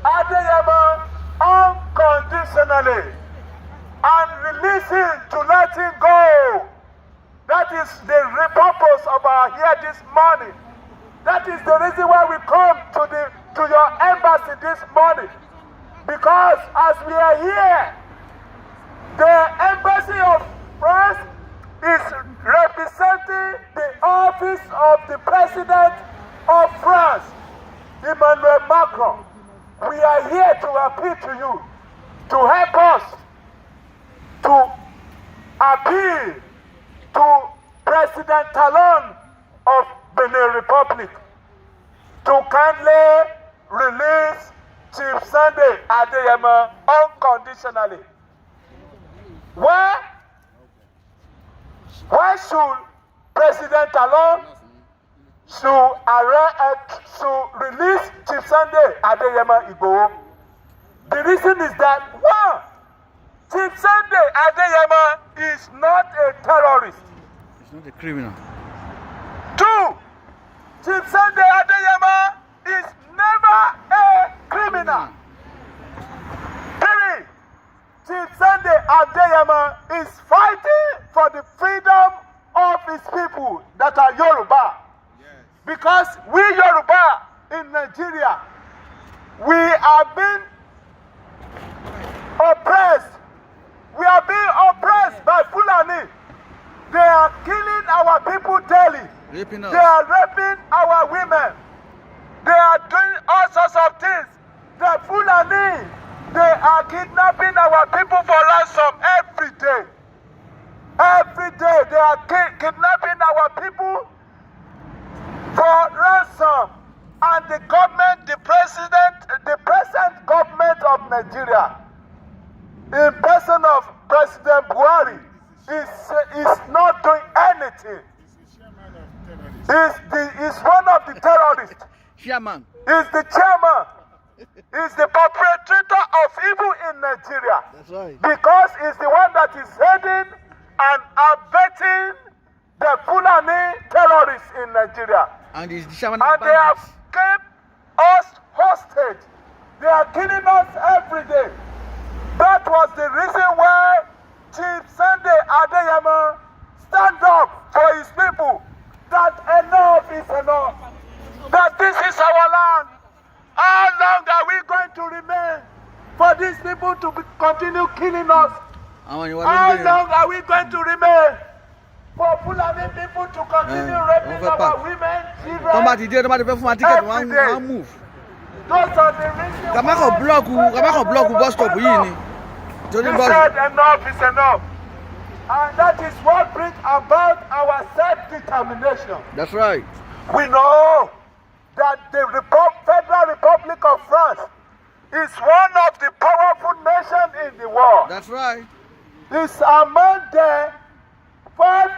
Adeyemo unconditionally and releasing to let him go. That is the purpose of our here this morning. That is the reason why we come to your embassy this morning. Because as we are here, the embassy of France is representing the office of the President of France, Emmanuel Macron. We are here to appeal to you to help us to appeal to President Talon of Benin Republic to kindly release Chief Sunday Adeyemo unconditionally. Why should President Talon should release Chief Sunday Adeyemo Igboho? The reason is that, one, Chief Sunday Adeyemo is not a terrorist. He's not a criminal. Two, Chief Sunday Adeyemo is never a criminal. Three, Chief Sunday Adeyemo is fighting for the freedom of his people that are Yoruba. Yes. Because we Yoruba in Nigeria, we are being oppressed. We are being oppressed by Fulani. They are killing our people daily. Raping us. They are raping our women. They are doing all sorts of things. The Fulani, they are kidnapping our people for ransom every day. Every day they are kidnapping our people for ransom. And the government, the present government of Nigeria, in person of President Buhari, is not doing anything. Is one of the terrorists. Chairman. Is the chairman. Is the perpetrator of evil in Nigeria. That's right. Because he's the one that is heading and abetting the Fulani terrorists in Nigeria. And he's the chairman And of they have bandits. kept us hostage. They are killing us every day. That was the reason why Chief Sunday Adeyemo stand up for his people. That enough is enough. That this is our land. How long are we going to remain for these people to continue killing us? How long are we going to remain for Fulani people to continue raping our women, children? Somebody fẹ́ fún wa ticket one move. Those are the reasons. Kàmákàn block bus stop yìí ni. He said enough is enough. And that is what brings about our self-determination. That's right. We know that the Federal Republic of France is one of the powerful nations in the world. That's right. It's among the 5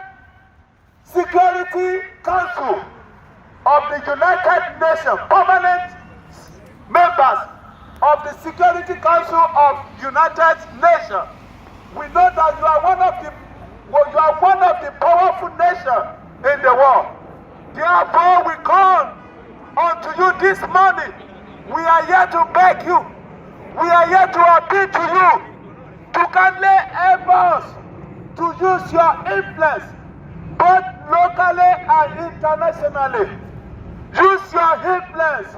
Security Council of the United Nations, permanent members of the Security Council of United Nations. We know that you are one of the powerful nations in the world. Therefore, we come unto you this morning. We are here to beg you. We are here to appeal to you to kindly help us to use your influence both locally and internationally. Use your influence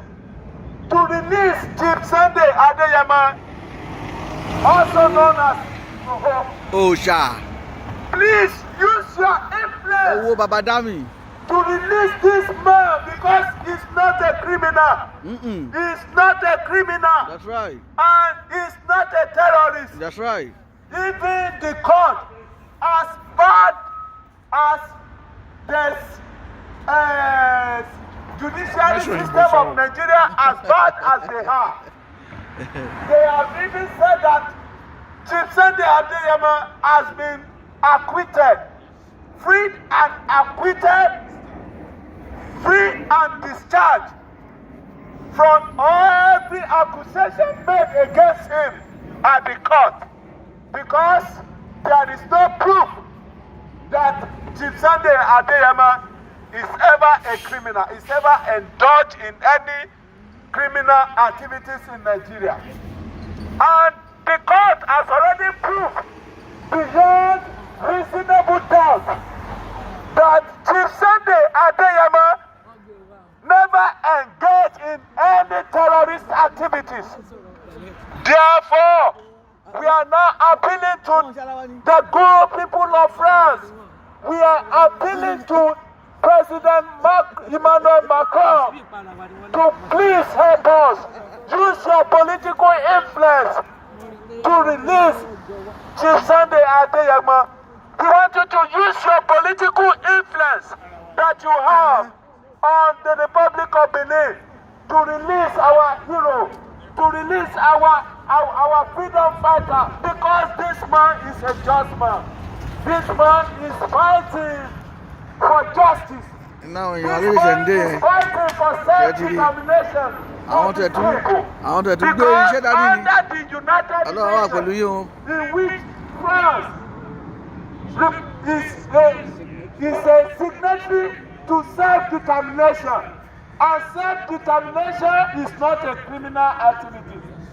to release Chief Sunday Adeyemo, also known as Igboho. Osha. Please use your influence Owó baba dami. to release this man because he's not a criminal. He's not a criminal. That's right. And he's not a terrorist. That's right. Even the court, as bad as the judiciary system of Nigeria, as bad as they are, they have even said that Chief Sunday Adeyemo has been acquitted, freed and acquitted, free and discharged from every accusation made against him at the court, because there is no proof that Chief Sunday Adeyemo is ever a criminal, is ever indulged in any criminal activities in Nigeria. And the court has already proved beyond reasonable doubt that Chief Sunday Adeyemo never engaged in any terrorist activities. Therefore, we are now appealing to the good people of France. We are appealing to President Emmanuel Macron to please help us. Use your political influence to release Chief Sunday Adeyemo. We want you to use your political influence that you have on the Republic of Benin to release our hero, to release our freedom fighter, because this man is a just man. This man is fighting for justice. Now This you are really man sending. is fighting for self-determination of the people. I wanted to go Because iṣẹ́ dání ni. under the United Ọlọ́run wà pẹ̀lú Nations, yín o. in which France is a signatory to self-determination. And self-determination is not a criminal activity.